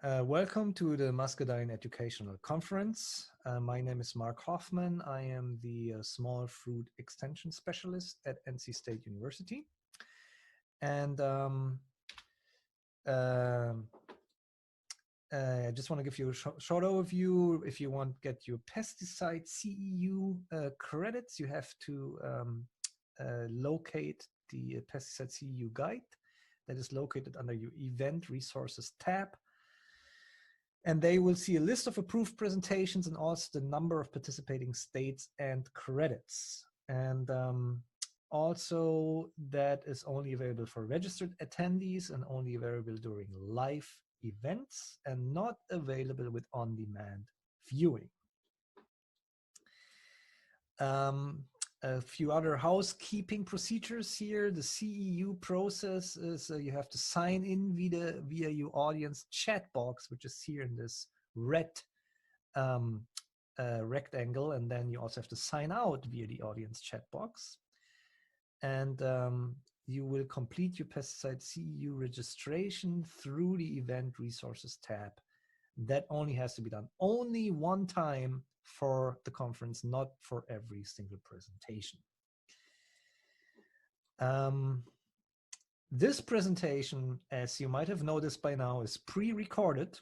Welcome to the Muscadine Educational Conference. My name is Mark Hoffman. I am the Small Fruit Extension Specialist at NC State University. And uh, I just want to give you a short overview. If you want to get your pesticide CEU credits, you have to locate the pesticide CEU guide that is located under your Event Resources tab. And they will see a list of approved presentations and also the number of participating states and credits. And also that is only available for registered attendees and only available during live events and not available with on-demand viewing. A few other housekeeping procedures here. The CEU process is you have to sign in via your audience chat box, which is here in this red rectangle. And then you also have to sign out via the audience chat box. And you will complete your pesticide CEU registration through the Event Resources tab. That only has to be done only one time for the conference, not for every single presentation. This presentation, as you might have noticed by now, is pre-recorded,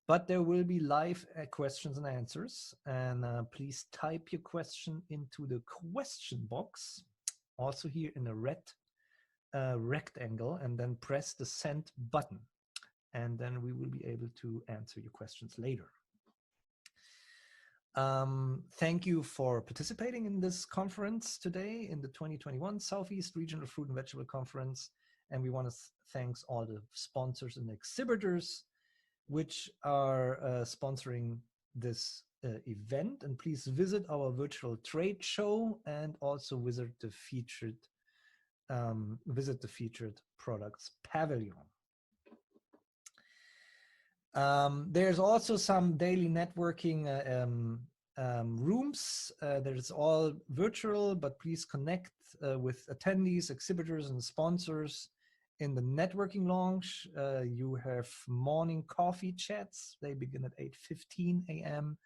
but there will be live questions and answers. And please type your question into the question box, also here in the red rectangle, and then press the send button. And then we will be able to answer your questions later. Thank you for participating in this conference today in the 2021 Southeast Regional Fruit and Vegetable Conference. And we want to thank all the sponsors and exhibitors which are sponsoring this event. And please visit our virtual trade show and also visit the featured products pavilion. There's also some daily networking rooms. There's all virtual, but please connect with attendees, exhibitors, and sponsors in the networking lounge. You have morning coffee chats. They begin at 8:15 a.m.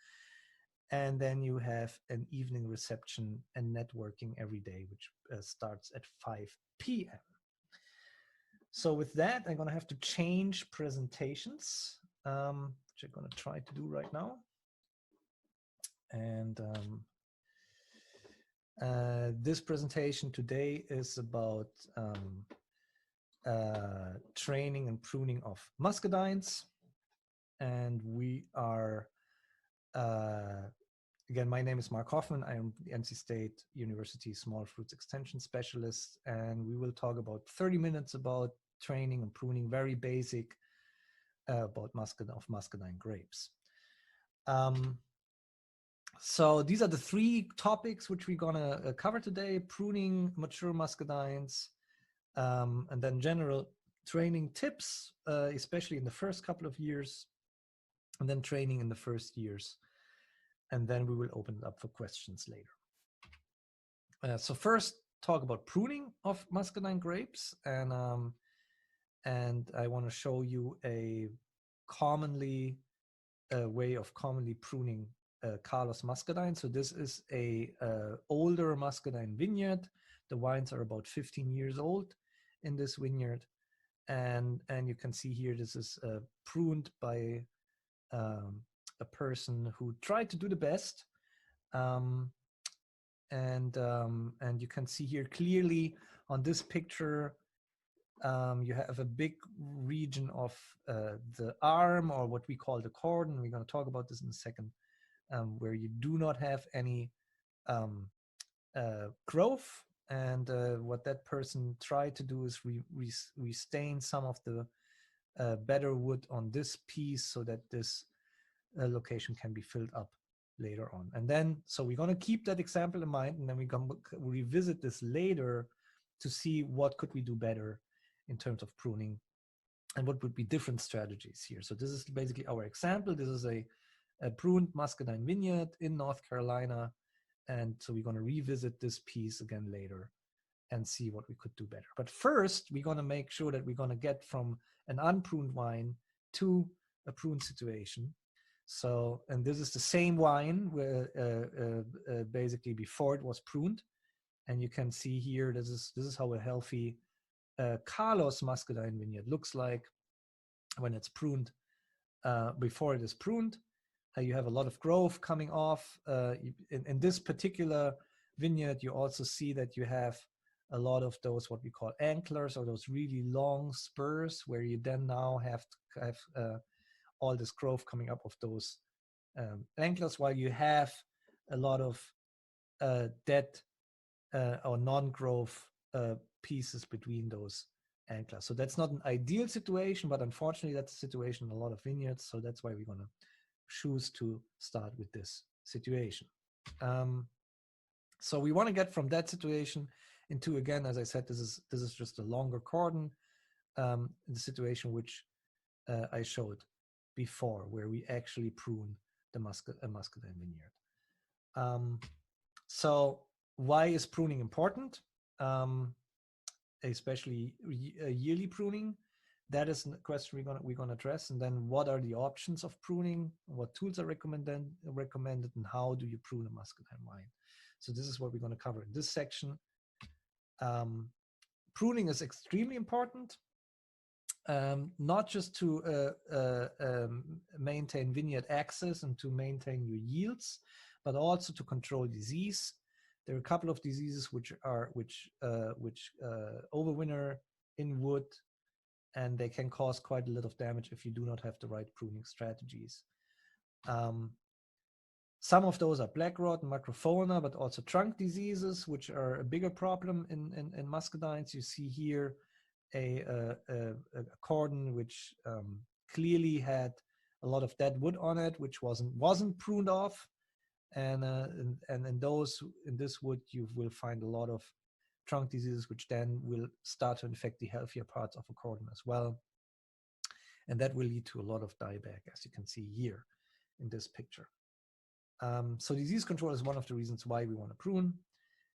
And then you have an evening reception and networking every day, which starts at 5 p.m. So with that, I'm going to have to change presentations, which I'm going to try to do right now. And this presentation today is about training and pruning of muscadines. And we are, again, my name is Mark Hoffman. I am the NC State University Small Fruits Extension Specialist. And we will talk about 30 minutes about training and pruning, very basic, about muscadine grapes. So these are the three topics which we're gonna cover today: pruning mature muscadines, and then general training tips, especially in the first couple of years, and then training in the first years. And then we will open it up for questions later. So first, talk about pruning of muscadine grapes, and I want to show you a way of commonly pruning Carlos muscadine. So this is a older muscadine vineyard. The vines are about 15 years old in this vineyard, and you can see here this is pruned by a person who tried to do the best, and you can see here clearly on this picture. You have a big region of the arm, or what we call the cordon. We're going to talk about this in a second, where you do not have any growth. And what that person tried to do is restain some of the better wood on this piece so that this location can be filled up later on. And then, so we're going to keep that example in mind, and then we're going to revisit this later to see what could we do better in terms of pruning and what would be different strategies here. So this is basically our example. This is a pruned muscadine vineyard in North Carolina. And so we're going to revisit this piece again later and see what we could do better. But first, we're going to make sure that we're going to get from an unpruned vine to a prune situation. So, and this is the same wine where basically before it was pruned, and you can see here this is how a healthy Carlos Muscadine vineyard looks like when it's pruned. Before it is pruned, you have a lot of growth coming off. In this particular vineyard, you also see that you have a lot of those what we call antlers, or those really long spurs, where you then now have to have all this growth coming up of those antlers, while you have a lot of dead or non-growth pieces between those antlers. So that's not an ideal situation, but unfortunately that's the situation in a lot of vineyards. So that's why we're going to choose to start with this situation. So we want to get from that situation into, again, as I said, this is just a longer cordon, the situation which I showed before, where we actually prune the muscadine vineyard. So why is pruning important? Especially yearly pruning. That is a question we're gonna address. And then what are the options of pruning? What tools are recommended, and how do you prune a muscadine wine? So this is what we're gonna cover in this section. Pruning is extremely important, not just to maintain vineyard access and to maintain your yields, but also to control disease. There are a couple of diseases which overwinter in wood, and they can cause quite a lot of damage if you do not have the right pruning strategies. Some of those are black rot and macrofauna, but also trunk diseases, which are a bigger problem in muscadines. You see here a cordon which clearly had a lot of dead wood on it, which wasn't pruned off. And in this wood, you will find a lot of trunk diseases, which then will start to infect the healthier parts of a cordon as well. And that will lead to a lot of dieback, as you can see here in this picture. So disease control is one of the reasons why we want to prune.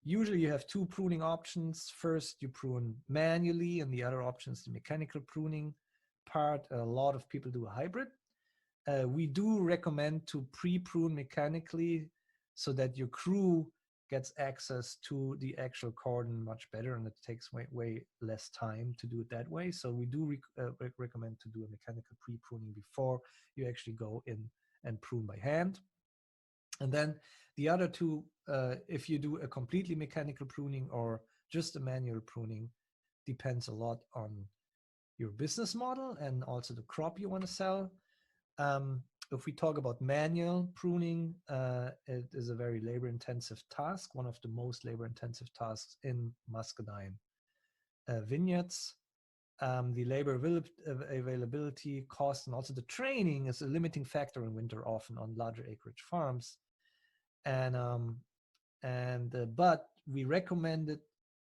Usually you have two pruning options. First, you prune manually, and the other option is the mechanical pruning part. A lot of people do a hybrid. We do recommend to pre-prune mechanically so that your crew gets access to the actual cordon much better, and it takes way less time to do it that way. So we do recommend to do a mechanical pre-pruning before you actually go in and prune by hand. And then the other two, if you do a completely mechanical pruning or just a manual pruning, depends a lot on your business model and also the crop you want to sell. If we talk about manual pruning, it is a very labor-intensive task, one of the most labor-intensive tasks in muscadine vineyards. The labor availability, cost, and also the training is a limiting factor in winter, often on larger acreage farms. But we recommend it,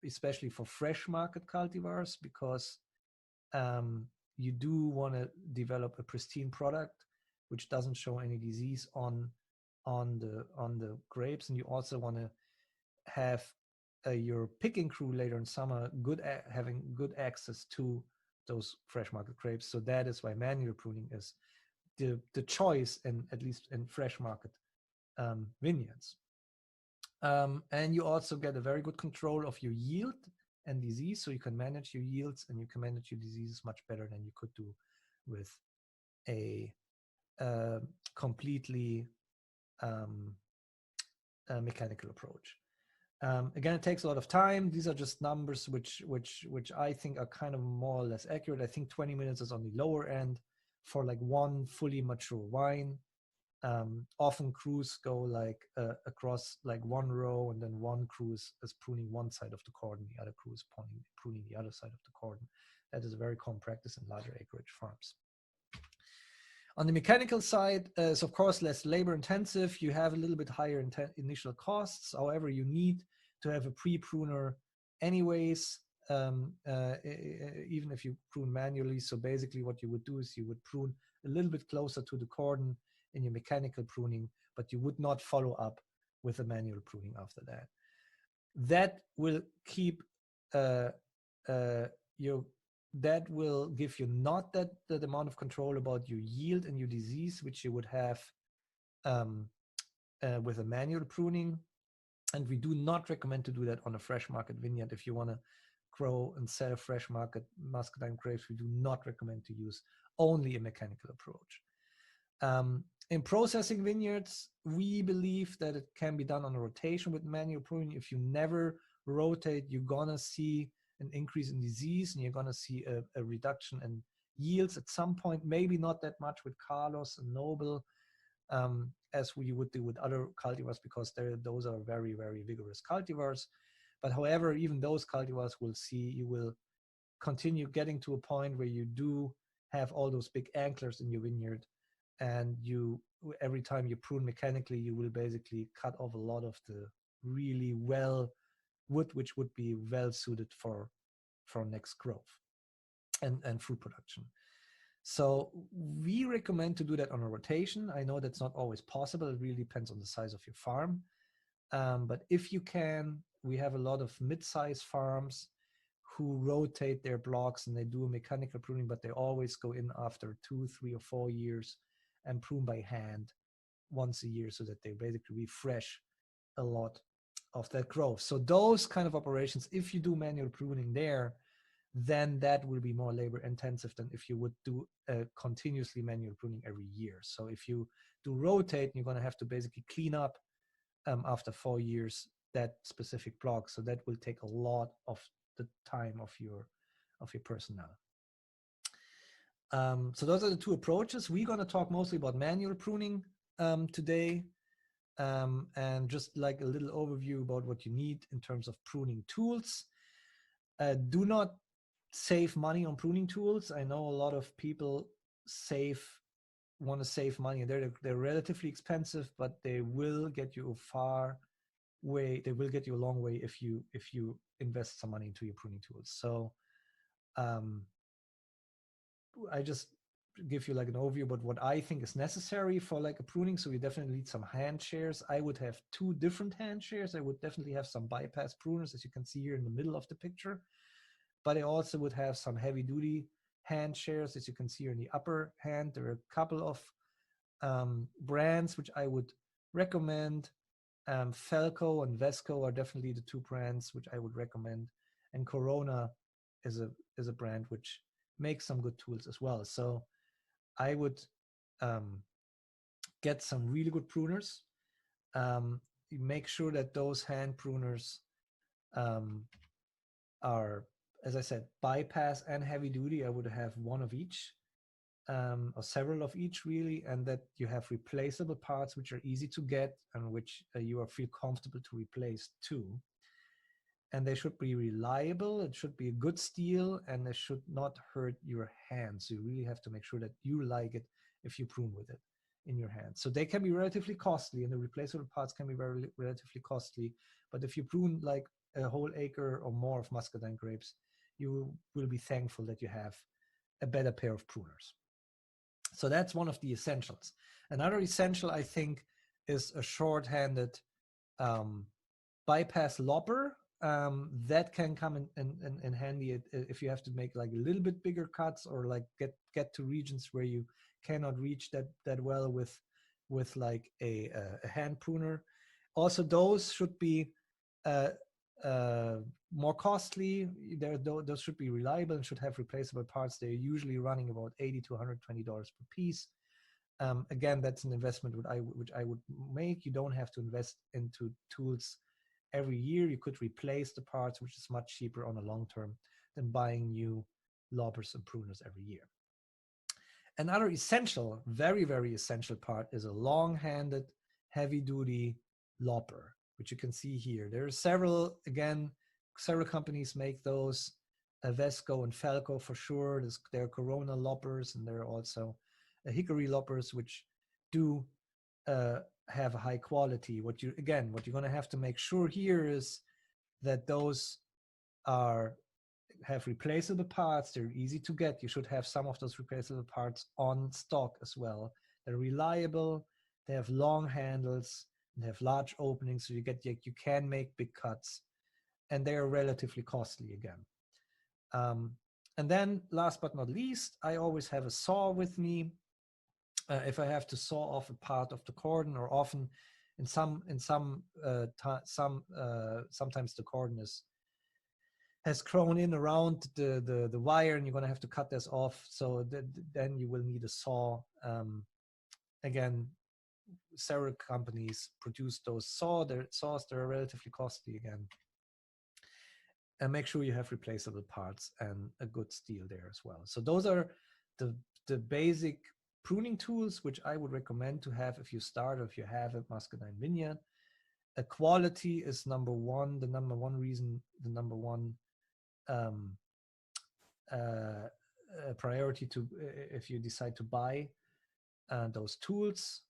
especially for fresh market cultivars, because you do want to develop a pristine product which doesn't show any disease on the grapes, and you also want to have your picking crew later in summer having good access to those fresh market grapes. So that is why manual pruning is the choice, at least in fresh market vineyards. And you also get a very good control of your yield and disease, so you can manage your yields and you can manage your diseases much better than you could do with a completely mechanical approach. Again, it takes a lot of time. These are just numbers which I think are kind of more or less accurate. I think 20 minutes is on the lower end for like one fully mature wine. Often crews go like across like one row, and then one crew is pruning one side of the cordon, the other crew is pruning the other side of the cordon. That is a very common practice in larger acreage farms. On the mechanical side, it's of course less labor intensive. You have a little bit higher initial costs. However, you need to have a pre-pruner anyways, even if you prune manually. So basically what you would do is you would prune a little bit closer to the cordon in your mechanical pruning, but you would not follow up with a manual pruning after that. That will keep your that will give you not that amount of control about your yield and your disease, which you would have um, with a manual pruning. And we do not recommend to do that on a fresh market vineyard. If you want to grow and sell fresh market muscadine grapes, we do not recommend to use only a mechanical approach. In processing vineyards, we believe that it can be done on a rotation with manual pruning. If you never rotate, you're gonna see an increase in disease, and you're gonna see a reduction in yields at some point. Maybe not that much with Carlos and Noble, as we would do with other cultivars, because those are very, very vigorous cultivars. But however, even those cultivars you will continue getting to a point where you do have all those big antlers in your vineyard, and every time you prune mechanically, you will basically cut off a lot of the really well wood, which would be well suited for next growth and fruit production. So we recommend to do that on a rotation. I know that's not always possible. It really depends on the size of your farm. But if you can, we have a lot of mid-sized farms who rotate their blocks, and they do a mechanical pruning, but they always go in after 2, 3, or 4 years and prune by hand once a year, so that they basically refresh a lot of that growth. So those kind of operations, if you do manual pruning there, then that will be more labor intensive than if you would do continuously manual pruning every year. So if you do rotate, you're going to have to basically clean up after 4 years that specific block. So that will take a lot of the time of your personnel. So those are the two approaches. We're going to talk mostly about manual pruning today, and just like a little overview about what you need in terms of pruning tools. Do not save money on pruning tools. I know a lot of people want to save money, and they're relatively expensive, but they will get you they will get you a long way if you invest some money into your pruning tools. So I just give you like an overview about what I think is necessary for like a pruning. So you definitely need some hand shears. I would have 2 different hand shears. I would definitely have some bypass pruners, as you can see here in the middle of the picture. But I also would have some heavy duty hand shears, as you can see here in the upper hand. There are a couple of brands which I would recommend. Felco and Vesco are definitely the 2 brands which I would recommend. And Corona is a brand which makes some good tools as well. So I would get some really good pruners. Make sure that those hand pruners are, as I said, bypass and heavy duty. I would have 1 of each, or several of each really, and that you have replaceable parts which are easy to get and which you feel comfortable to replace too. And they should be reliable. It should be a good steel, and they should not hurt your hands. So you really have to make sure that you like it if you prune with it in your hands. So they can be relatively costly, and the replaceable parts can be relatively costly. But if you prune like a whole acre or more of muscadine grapes, you will be thankful that you have a better pair of pruners. So that's one of the essentials. Another essential, I think, is a short-handed bypass lopper. That can come in handy if you have to make like a little bit bigger cuts, or like get to regions where you cannot reach that well with like a hand pruner. Also, those should be more costly. Those should be reliable and should have replaceable parts. They're usually running about $80 to $120 per piece. Again, that's an investment which I would make. You don't have to invest into tools every year. You could replace the parts, which is much cheaper on a long term than buying new loppers and pruners every year. Another essential, very, very essential part is a long-handed, heavy-duty lopper, which you can see here. There are several companies make those, Vesco and Felco for sure. There are Corona loppers, and there are also hickory loppers, which do have a high quality. What you're going to have to make sure here is that those have replaceable parts. They're easy to get. You should have some of those replaceable parts on stock as well. They're reliable. They have long handles and have large openings, so you can make big cuts, and they are relatively costly again. And then last but not least, I always have a saw with me. If I have to saw off a part of the cordon, or often sometimes the cordon has grown in around the wire, and you're going to have to cut this off. So then you will need a saw. Again, several companies produce those saws. They're relatively costly again. And make sure you have replaceable parts and a good steel there as well. So those are the basic pruning tools, which I would recommend to have if you start, or if you have a muscadine vineyard. Quality is number one, the number one reason, the number one priority to if you decide to buy those tools.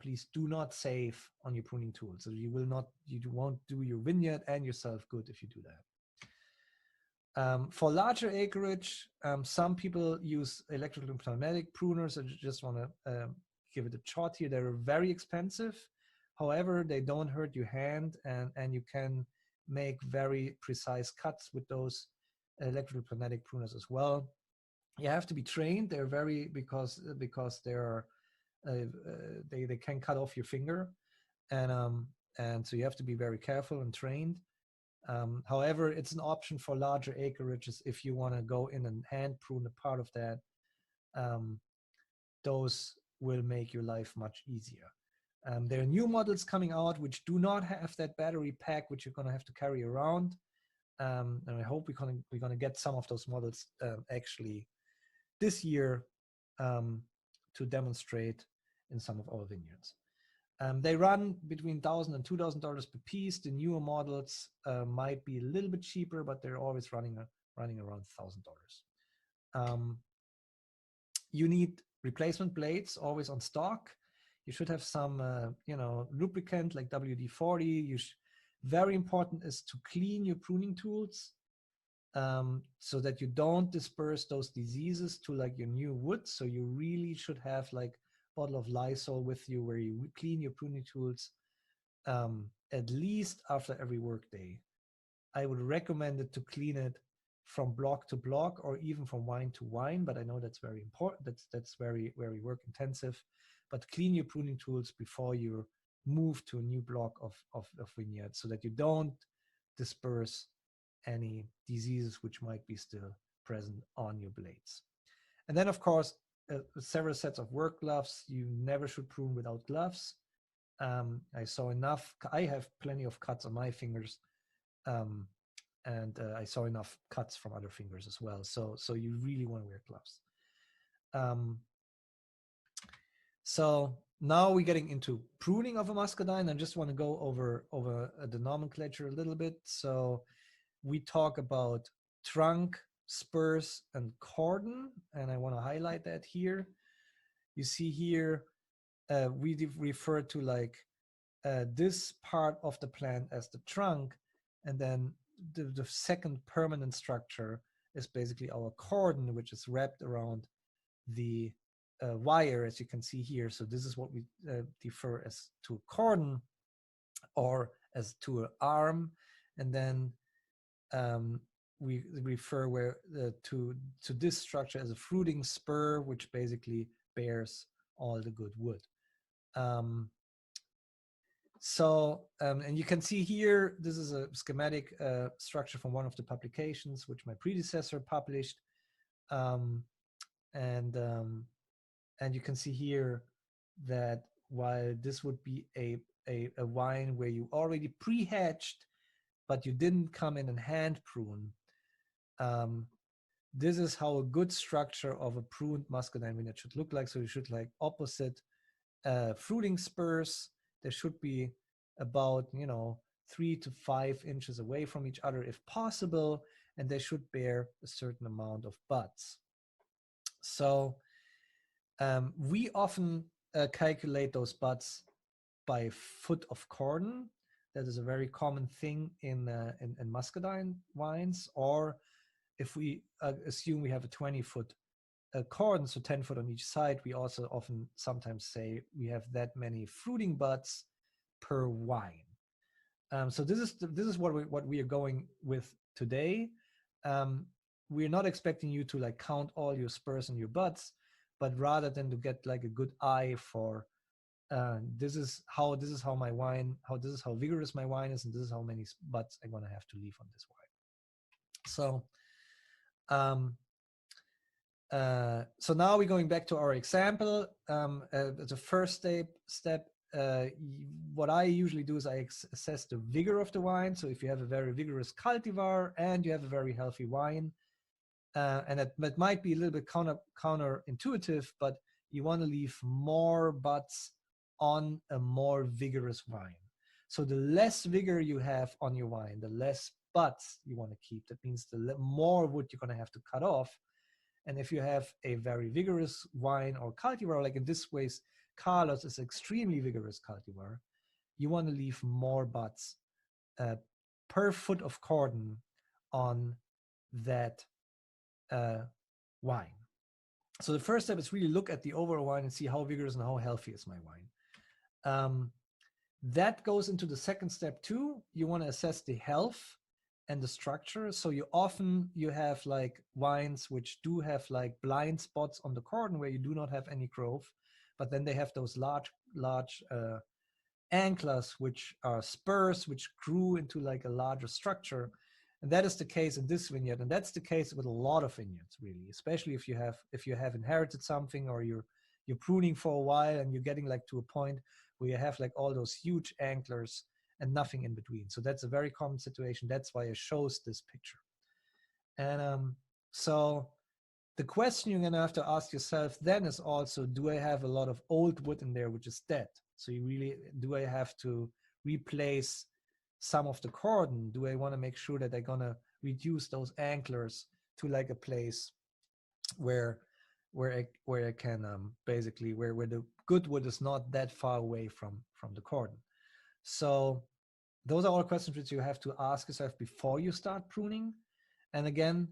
Please do not save on your pruning tools. So you won't do your vineyard and yourself good if you do that. For larger acreage, some people use electrical and pneumatic pruners. I just want to give it a shot here. They're very expensive. However, they don't hurt your hand, and you can make very precise cuts with those electrical pneumatic pruners as well. You have to be trained. They're very because they're they can cut off your finger, and so you have to be very careful and trained. However, it's an option for larger acreages if you want to go in and hand prune a part of that. Those will make your life much easier. There are new models coming out which do not have that battery pack, which you're going to have to carry around. And I hope we're going to get some of those models actually this year to demonstrate in some of our vineyards. They run between $1,000 and $2,000 per piece. The newer models might be a little bit cheaper, but they're always running around $1,000. You need replacement blades always on stock. You should have some, lubricant like WD-40. Very important is to clean your pruning tools so that you don't disperse those diseases to like your new wood. So you really should have like a bottle of Lysol with you where you clean your pruning tools at least after every work day. I would recommend it to clean it from block to block or even from wine to wine, but I know that's very important. That's very, very work intensive. But clean your pruning tools before you move to a new block of vineyard so that you don't disperse any diseases which might be still present on your blades. And then, of course, several sets of work gloves. You never should prune without gloves. I have plenty of cuts on my fingers, and I saw enough cuts from other fingers as well. So you really want to wear gloves. So now we're getting into pruning of a muscadine. I just want to go over the nomenclature a little bit. So we talk about trunk, spurs, and cordon, and I want to highlight that here. You see here, we refer to like this part of the plant as the trunk, and then the second permanent structure is basically our cordon, which is wrapped around the wire, as you can see here. So this is what we defer as to a cordon or as to an arm, and then we refer to this structure as a fruiting spur, which basically bears all the good wood. And you can see here, this is a schematic structure from one of the publications which my predecessor published. And you can see here that while this would be a wine where you already pre-hatched, but you didn't come in and hand prune, this is how a good structure of a pruned muscadine vineyard should look like. So you should like opposite fruiting spurs. There should be about 3 to 5 inches away from each other if possible, and they should bear a certain amount of buds. So we often calculate those buds by foot of cordon. That is a very common thing in muscadine wines. Or if we assume we have a 20-foot cordon, so 10 foot on each side, we also often sometimes say we have that many fruiting buds per wine. So this is what we are going with today. we're not expecting you to like count all your spurs and your buds, but rather than to get like a good eye for this is how vigorous my wine is, and this is how many buds I'm gonna have to leave on this wine. So so now we're going back to our example. The first step, what I usually do is I assess the vigor of the wine. So if you have a very vigorous cultivar and you have a very healthy wine, and that might be a little bit counterintuitive, but you want to leave more buds on a more vigorous wine. So the less vigor you have on your wine, the less buds you want to keep. That means the more wood you're going to have to cut off. And if you have a very vigorous wine or cultivar, like in this case, Carlos is extremely vigorous cultivar, you want to leave more buds per foot of cordon on that wine. So the first step is really look at the overall wine and see how vigorous and how healthy is my wine. That goes into the second step too. You want to assess the health and the structure. So you have like wines which do have like blind spots on the cordon where you do not have any growth, but then they have those large anklers, which are spurs, which grew into like a larger structure. And that is the case in this vineyard. And that's the case with a lot of vineyards, really, especially if you have inherited something, or you're pruning for a while and you're getting like to a point where you have like all those huge anklers and nothing in between. So that's a very common situation. That's why it shows this picture. And so the question you're going to have to ask yourself then is also, do I have a lot of old wood in there which is dead? So do I have to replace some of the cordon? Do I want to make sure that I'm going to reduce those anklers to like a place where I can basically where the good wood is not that far away from the cordon? So those are all questions which you have to ask yourself before you start pruning. And again,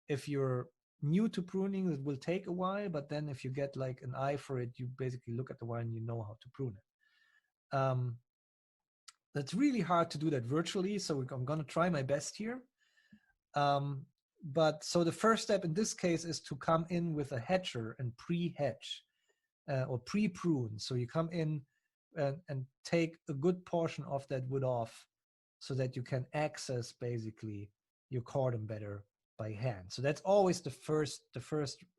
if you're new to pruning, it will take a while, but then if you get like an eye for it, you basically look at the wine, you know how to prune it. That's really hard to do that virtually, so I'm going to try my best here. But so the first step in this case is to come in with a hedger and pre-hedge or pre-prune. So you come in and take a good portion of that wood off so that you can access basically your cordon better by hand. So that's always the first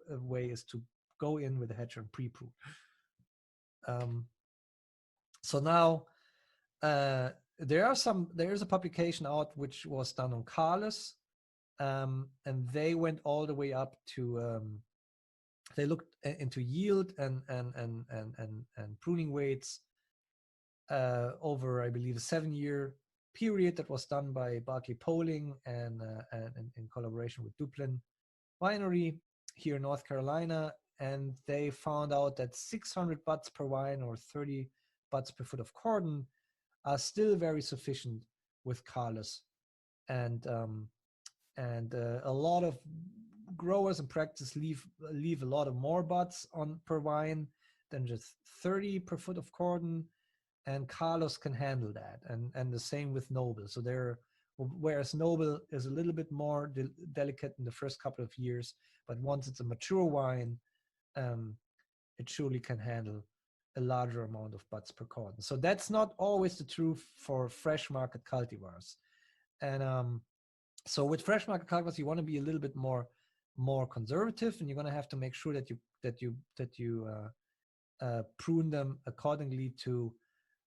way, is to go in with a hedger and pre-prune. So now there is a publication out which was done on Carlos, and they went all the way up to they looked into yield and pruning weights over, I believe, a 7-year period. That was done by Barclay Poling and in collaboration with Duplin Winery here in North Carolina. And they found out that 600 buds per wine, or 30 buds per foot of cordon, are still very sufficient with Carlos. And a lot of growers in practice leave a lot of more buds on per wine than just 30 per foot of cordon, and Carlos can handle that, and the same with Noble. So whereas Noble is a little bit more delicate in the first couple of years, but once it's a mature wine, it surely can handle a larger amount of buds per cordon. So that's not always the truth for fresh market cultivars. And so with fresh market cultivars, you want to be a little bit more conservative, and you're going to have to make sure that you prune them accordingly to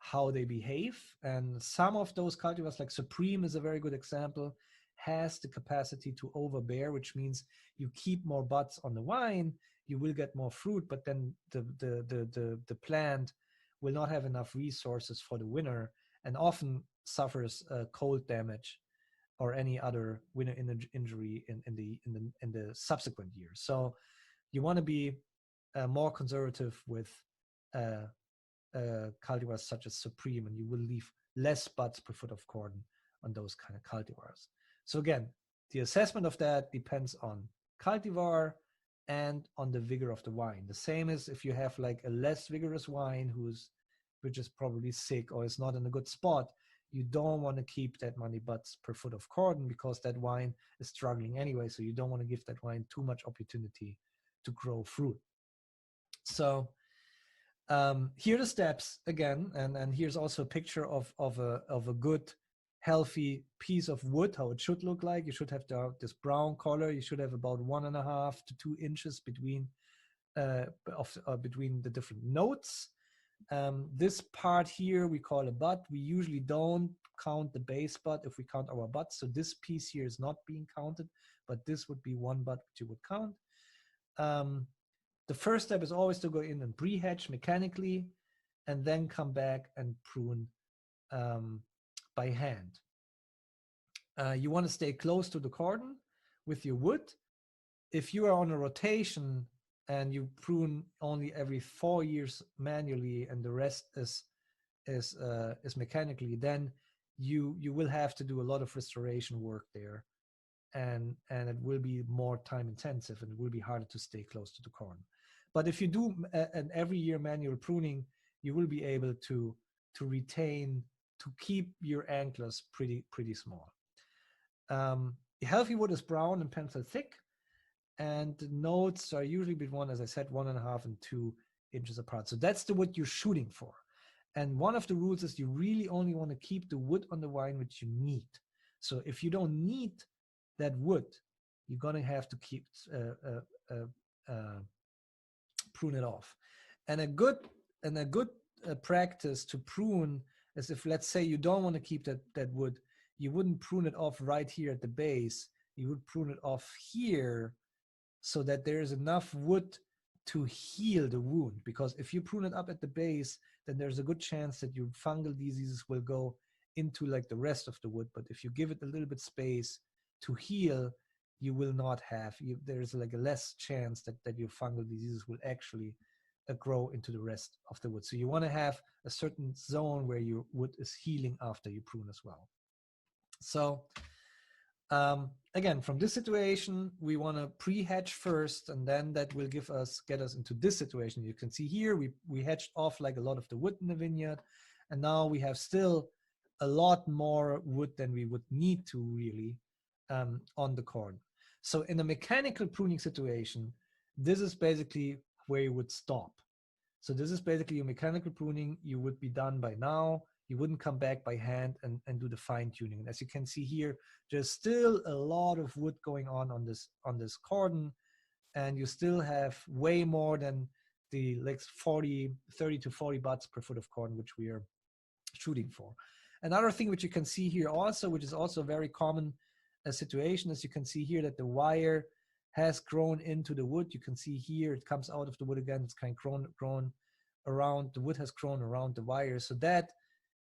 how they behave. And some of those cultivars, like Supreme is a very good example, has the capacity to overbear, which means you keep more buds on the wine, you will get more fruit, but then the plant will not have enough resources for the winter, and often suffers cold damage or any other winter injury in the subsequent years. So you want to be more conservative with cultivars such as Supreme, and you will leave less buds per foot of cordon on those kind of cultivars. So again, the assessment of that depends on cultivar and on the vigor of the wine. The same as if you have like a less vigorous wine which is probably sick or is not in a good spot, you don't want to keep that many buds per foot of cordon because that vine is struggling anyway. So you don't want to give that vine too much opportunity to grow fruit. So here are the steps again, and here's also a picture of a good healthy piece of wood, how it should look like. You should have this brown color. You should have about 1.5 to 2 inches between between the different notes. This part here we call a bud. We usually don't count the base bud if we count our buds. So this piece here is not being counted, but this would be one bud which you would count. The first step is always to go in and pre-hedge mechanically, and then come back and prune by hand. You want to stay close to the cordon with your wood. If you are on a rotation and you prune only every 4 years manually and the rest is mechanically, then you will have to do a lot of restoration work there, and it will be more time intensive, and it will be harder to stay close to the cordon. But if you do an every year manual pruning, you will be able to keep your antlers pretty small. Healthy wood is brown and pencil thick, and the notes are usually between, as I said, 1.5 and 2 inches apart. So that's the wood you're shooting for. And one of the rules is you really only want to keep the wood on the vine which you need. So if you don't need that wood, you're going to have to keep prune it off. And a good practice to prune is, if let's say you don't want to keep that wood, you wouldn't prune it off right here at the base. You would prune it off here so that there's enough wood to heal the wound. Because if you prune it up at the base, then there's a good chance that your fungal diseases will go into like the rest of the wood. But if you give it a little bit space to heal, you will not have, there's like a less chance that your fungal diseases will actually grow into the rest of the wood. So you want to have a certain zone where your wood is healing after you prune as well. So again, from this situation, we want to pre-hedge first, and then that will get us into this situation. You can see here, we hedged off like a lot of the wood in the vineyard, and now we have still a lot more wood than we would need to really on the cordon. So in a mechanical pruning situation, this is basically where you would stop. So this is basically your mechanical pruning. You would be done by now. You wouldn't come back by hand and do the fine tuning. And as you can see here, there's still a lot of wood going on this cordon, and you still have way more than the like 30 to 40 buds per foot of cordon, which we are shooting for. Another thing which you can see here also, which is also a very common situation, is you can see here that the wire has grown into the wood. You can see here it comes out of the wood again. It's kind of grown around, the wood has grown around the wire. So that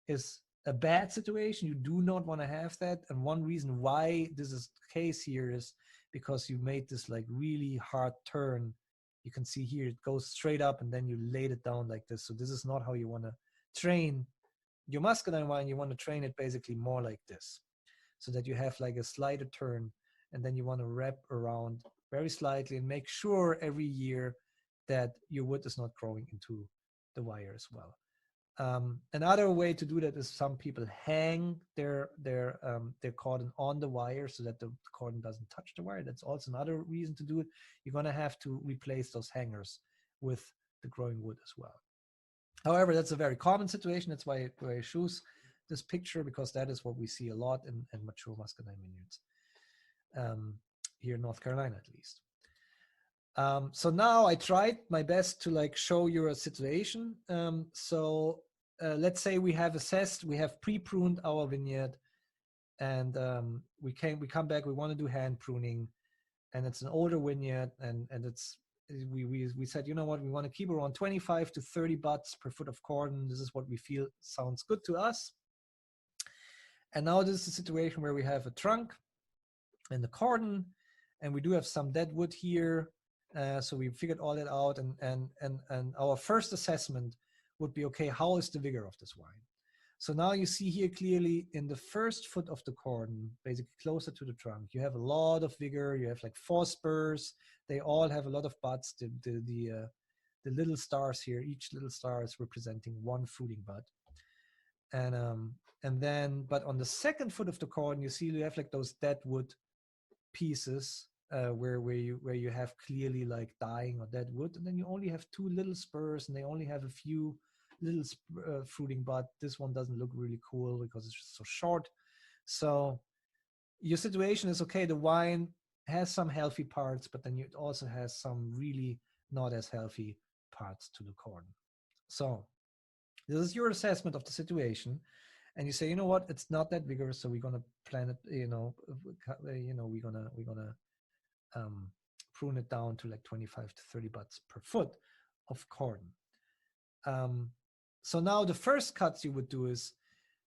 is a bad situation. You do not want to have that. And one reason why this is the case here is because you made this like really hard turn. You can see here it goes straight up and then you laid it down like this. So this is not how you want to train your muscadine vine. You want to train it basically more like this, so that you have like a slighter turn, and then you want to wrap around very slightly and make sure every year that your wood is not growing into the wire as well. Another way to do that is some people hang their cordon on the wire so that the cordon doesn't touch the wire. That's also another reason to do it. You're going to have to replace those hangers with the growing wood as well. However, that's a very common situation. That's why I choose this picture, because that is what we see a lot in mature muscadine vineyards, here in North Carolina at least. So now I tried my best to like show you a situation. Let's say we have assessed, we have pre-pruned our vineyard, and we come back, we want to do hand pruning, and it's an older vineyard, and we said, you know what, we want to keep around 25 to 30 buds per foot of cordon. This is what we feel sounds good to us. And now this is a situation where we have a trunk and the cordon, and we do have some dead wood here. So we figured all that out, and our first assessment would be, okay, how is the vigor of this wine? So now you see here clearly in the first foot of the cordon, basically closer to the trunk, you have a lot of vigor. You have like 4 spurs. They all have a lot of buds. The little stars here, each little star is representing one fruiting bud. And And then, but on the second foot of the cordon, you see you have like those dead wood pieces where you have clearly like dying or dead wood, and then you only have two little spurs, and they only have a few little fruiting bud. This one doesn't look really cool because it's just so short. So your situation is okay. The wine has some healthy parts, but then it also has some really not as healthy parts to the cordon. So this is your assessment of the situation, and you say, you know what, it's not that vigorous, so we're gonna plan it. We're gonna prune it down to like 25 to 30 buds per foot of cordon. So now the first cuts you would do is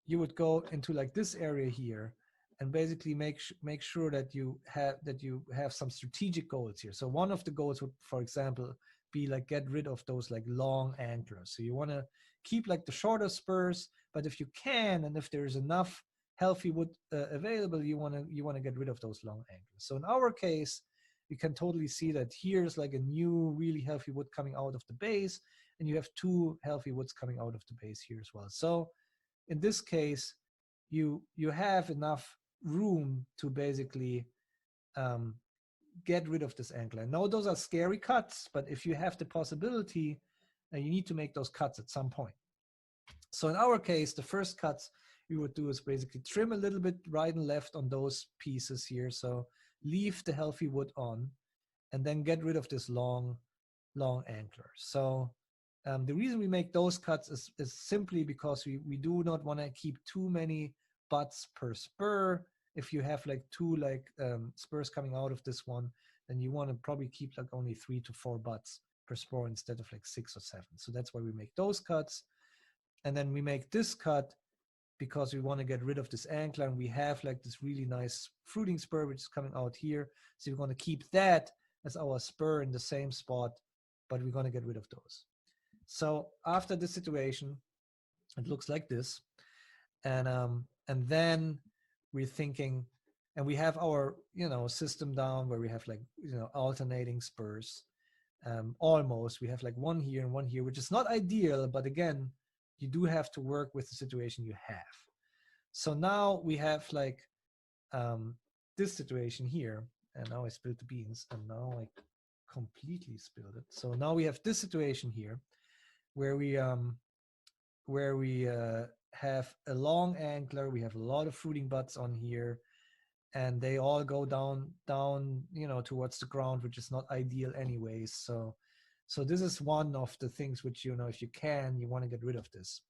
you would go into like this area here and basically make sure that you have some strategic goals here. So one of the goals would, for example, be like get rid of those like long antlers. So you want to keep like the shorter spurs, but if you can, and if there's enough healthy wood available, you want to get rid of those long antlers. So in our case, you can totally see that here's like a new really healthy wood coming out of the base, and you have two healthy woods coming out of the base here as well. So in this case, you have enough room to basically get rid of this antler. Now those are scary cuts, but if you have the possibility, you need to make those cuts at some point. So in our case, the first cuts we would do is basically trim a little bit right and left on those pieces here. So leave the healthy wood on, and then get rid of this long antler. So the reason we make those cuts is simply because we do not want to keep too many buds per spur. If you have like two spurs coming out of this one, then you want to probably keep like only 3 to 4 buds per spur instead of like 6 or 7. So that's why we make those cuts. And then we make this cut because we want to get rid of this antler, and we have like this really nice fruiting spur which is coming out here. So we're going to keep that as our spur in the same spot, but we're going to get rid of those. So after this situation, it looks like this, and then we're thinking, and we have our system down where we have like alternating spurs. Almost we have like one here and one here, which is not ideal, but again, you do have to work with the situation you have. So now we have like this situation here, and now I spilled the beans, and now I completely spilled it. So now we have this situation here where we have a long antler. We have a lot of fruiting buds on here, and they all go down towards the ground, which is not ideal anyways. So this is one of the things which if you can, you want to get rid of this.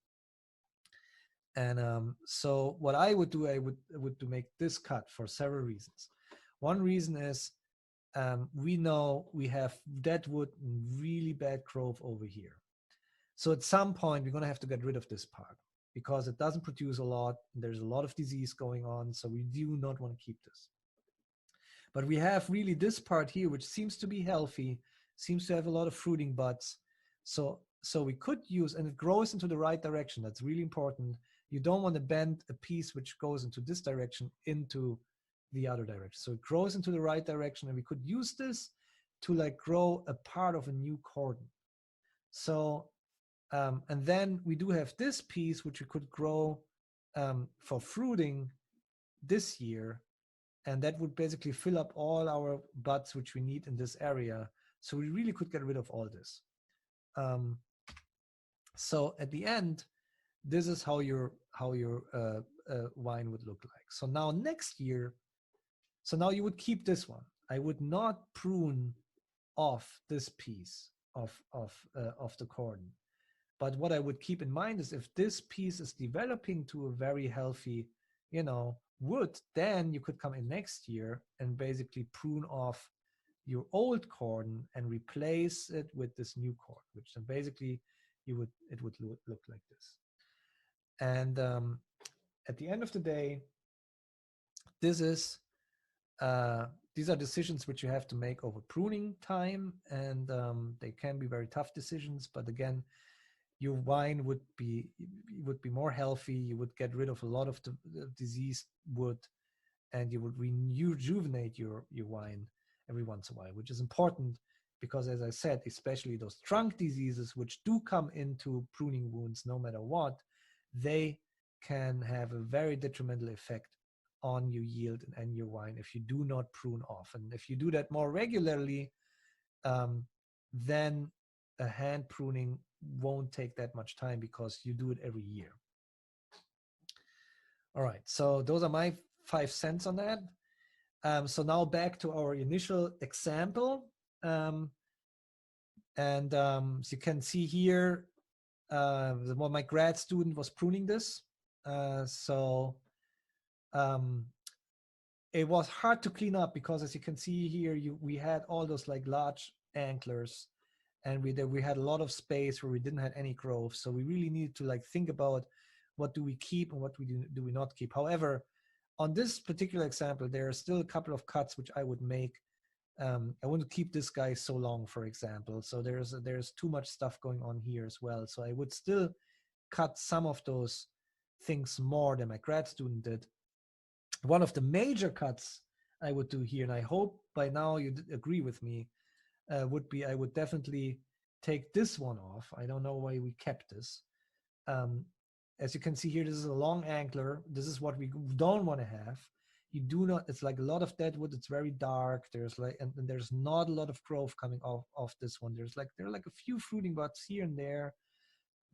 And so what I would do, I would to make this cut for several reasons. One reason is we know we have dead wood and really bad growth over here. So at some point, we're going to have to get rid of this part because it doesn't produce a lot. There's a lot of disease going on, so we do not want to keep this. But we have really this part here, which seems to be healthy, seems to have a lot of fruiting buds. So we could use, and it grows into the right direction. That's really important. You don't want to bend a piece which goes into this direction into the other direction. So it grows into the right direction, and we could use this to like grow a part of a new cordon. So and then we do have this piece which we could grow for fruiting this year, and that would basically fill up all our buds which we need in this area. So we really could get rid of all this. So at the end, this is how your wine would look like. So now next year, so now you would keep this one. I would not prune off this piece of the cordon. But what I would keep in mind is if this piece is developing to a very healthy, wood, then you could come in next year and basically prune off your old cordon and replace it with this new cordon, which then basically it would look like this. And at the end of the day, these are decisions which you have to make over pruning time, and they can be very tough decisions. But again, your wine would be more healthy. You would get rid of a lot of the diseased wood, and you would rejuvenate your wine every once in a while, which is important because, as I said, especially those trunk diseases which do come into pruning wounds no matter what, they can have a very detrimental effect on your yield and your wine if you do not prune off. And if you do that more regularly, then a hand pruning won't take that much time because you do it every year. All right, so those are my 5 cents on that. So now back to our initial example. So you can see here, my grad student was pruning this. It was hard to clean up because, as you can see here, we had all those like large antlers, and we had a lot of space where we didn't have any growth. So we really needed to like think about what do we keep and what do we not keep. However, on this particular example, there are still a couple of cuts which I would make. I want to keep this guy so long, for example. So there's too much stuff going on here as well. So I would still cut some of those things more than my grad student did. One of the major cuts I would do here, and I hope by now you agree with me, would be I would definitely take this one off. I don't know why we kept this. As you can see here, this is a long angler. This is what we don't want to have. You do not, it's like a lot of dead wood. It's very dark. There's like, and there's not a lot of growth coming off this one. There are like a few fruiting buds here and there,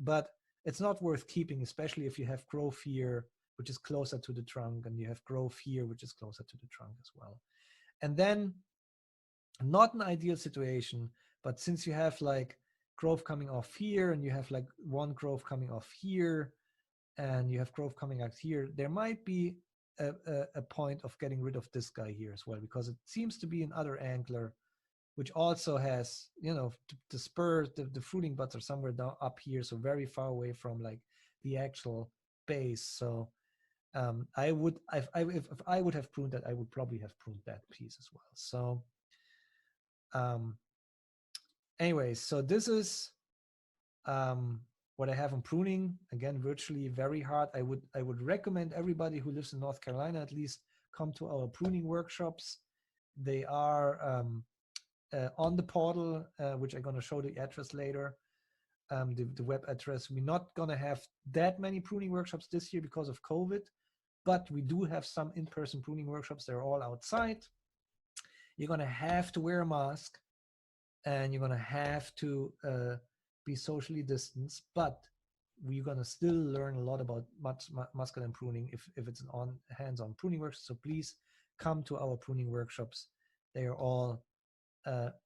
but it's not worth keeping, especially if you have growth here, which is closer to the trunk, and you have growth here, which is closer to the trunk as well. And then, not an ideal situation, but since you have like growth coming off here, and you have like one growth coming off here, and you have growth coming out here, there might be a point of getting rid of this guy here as well, because it seems to be another angler, which also has, you know, the spurs, the fruiting buds are somewhere down up here, so very far away from like the actual base. So if I would have pruned that, I would probably have pruned that piece as well. So anyways, so this is what I have on pruning. Again, virtually very hard. I would recommend everybody who lives in North Carolina at least come to our pruning workshops. They are on the portal, which I'm going to show the address later, the web address. We're not going to have that many pruning workshops this year because of COVID, but we do have some in-person pruning workshops. They're all outside. You're going to have to wear a mask, and you're going to have to be socially distanced, but we're going to still learn a lot about muscadine pruning if it's an hands-on pruning workshop. So please come to our pruning workshops. They are all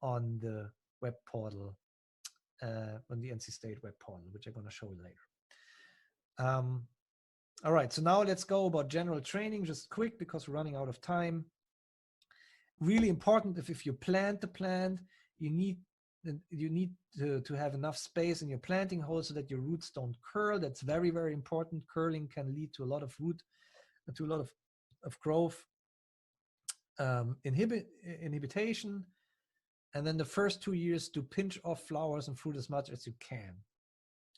on the web portal, on the NC State web portal, which I'm going to show you later. All right, so now let's go about general training, just quick because we're running out of time. Really important, if you plant the plant, you need to have enough space in your planting hole so that your roots don't curl. That's very, very important. Curling can lead to a lot of growth inhibition. And then the first 2 years, to pinch off flowers and fruit as much as you can.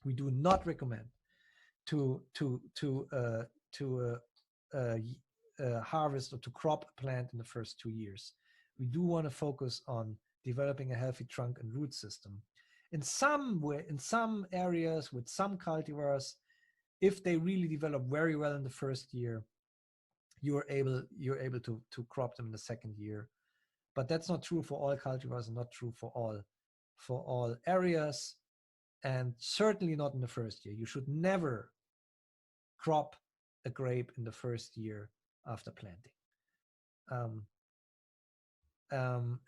We do not recommend to harvest or to crop a plant in the first 2 years. We do want to focus on developing a healthy trunk and root system. In some areas with some cultivars, if they really develop very well in the first year, you're able to crop them in the second year. But that's not true for all cultivars and not true for all areas, and certainly not in the first year. You should never crop a grape in the first year after planting.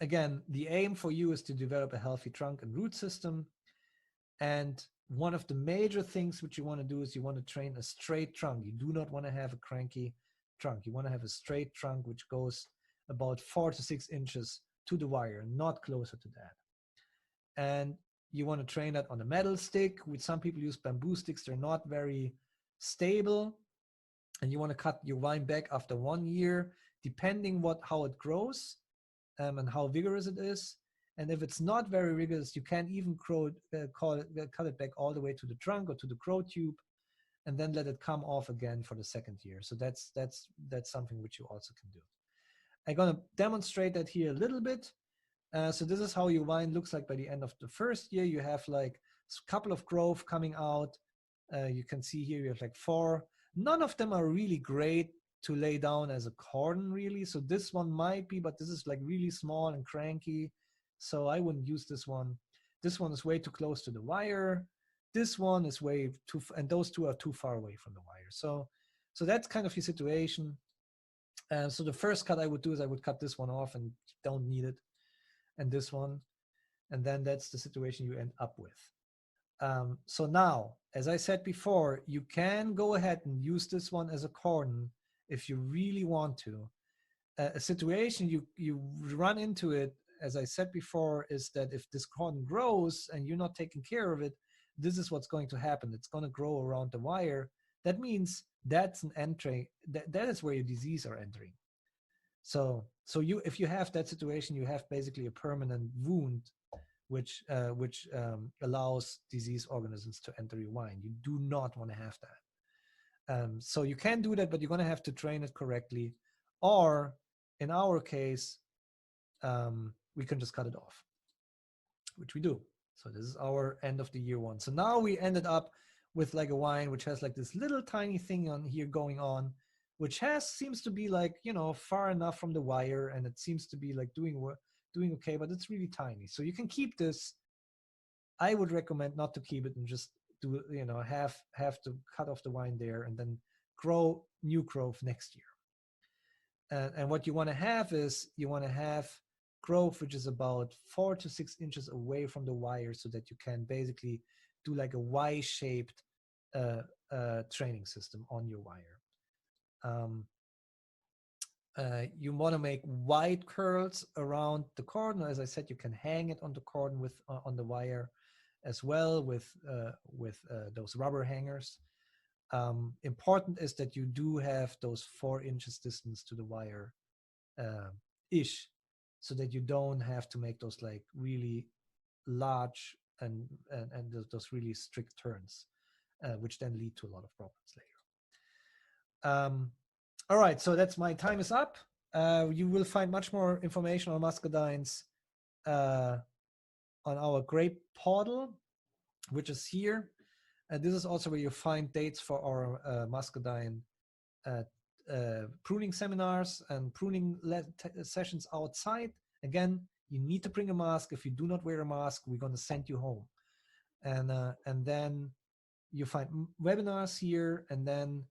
Again, the aim for you is to develop a healthy trunk and root system. And one of the major things which you want to do is you want to train a straight trunk. You do not want to have a cranky trunk. You want to have a straight trunk which goes about 4 to 6 inches to the wire, not closer to that. And you want to train that on a metal stick, which some people use bamboo sticks. They're not very stable. And you want to cut your vine back after 1 year, depending how it grows and how vigorous it is. And if it's not very rigorous, you can even cut it back all the way to the trunk or to the grow tube, and then let it come off again for the second year. So that's something which you also can do. I'm going to demonstrate that here a little bit. So this is how your vine looks like by the end of the first year. You have like a couple of growth coming out. You can see here you have like 4 None of them are really great to lay down as a cordon, really. So this one might be, but this is like really small and cranky, so I wouldn't use this one. This one is way too close to the wire. This one is way too, and those two are too far away from the wire. So that's kind of your situation. So the first cut I would do is I would cut this one off and don't need it, and this one, and then that's the situation you end up with. So now, as I said before, you can go ahead and use this one as a cordon if you really want to. A situation you run into it, as I said before, is that if this cordon grows and you're not taking care of it, this is what's going to happen. It's going to grow around the wire. That means that's an entry. That is where your disease are entering. So you, if you have that situation, you have basically a permanent wound which allows disease organisms to enter your wine. You do not want to have that. So you can do that, but you're going to have to train it correctly. Or in our case, we can just cut it off, which we do. So this is our end of the year one. So now we ended up with like a wine which has like this little tiny thing on here going on, which seems to be like, you know, far enough from the wire, and it seems to be like doing okay, but it's really tiny. So you can keep this. I would recommend not to keep it and just do, you know, have to cut off the wine there and then grow new growth next year. And what you want to have is you want to have growth which is about 4 to 6 inches away from the wire, so that you can basically do like a Y-shaped training system on your wire. You want to make wide curls around the cordon. As I said, you can hang it on the cordon with on the wire as well with those rubber hangers. Important is that you do have those 4 inches distance to the wire ish, so that you don't have to make those like really large and those really strict turns, which then lead to a lot of problems later. All right, so that's my time is up. You will find much more information on muscadines on our grape portal, which is here. And this is also where you find dates for our muscadine pruning seminars and pruning sessions outside. Again, you need to bring a mask. If you do not wear a mask, we're going to send you home. And then you find webinars here, and then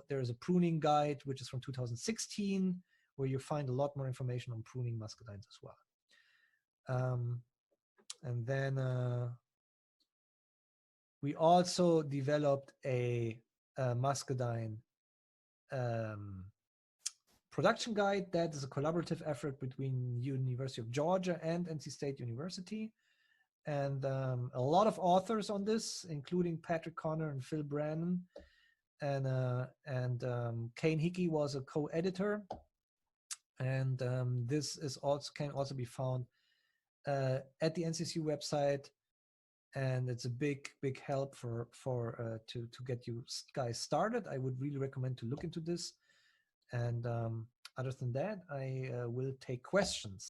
there's a pruning guide, which is from 2016, where you find a lot more information on pruning muscadines as well. And then we also developed a muscadine production guide that is a collaborative effort between University of Georgia and NC State University. And a lot of authors on this, including Patrick Connor and Phil Brannon. And Kane Hickey was a co-editor, and this is can also be found at the NCSU website, and it's a big help to get you guys started. I would really recommend to look into this, and other than that, I will take questions.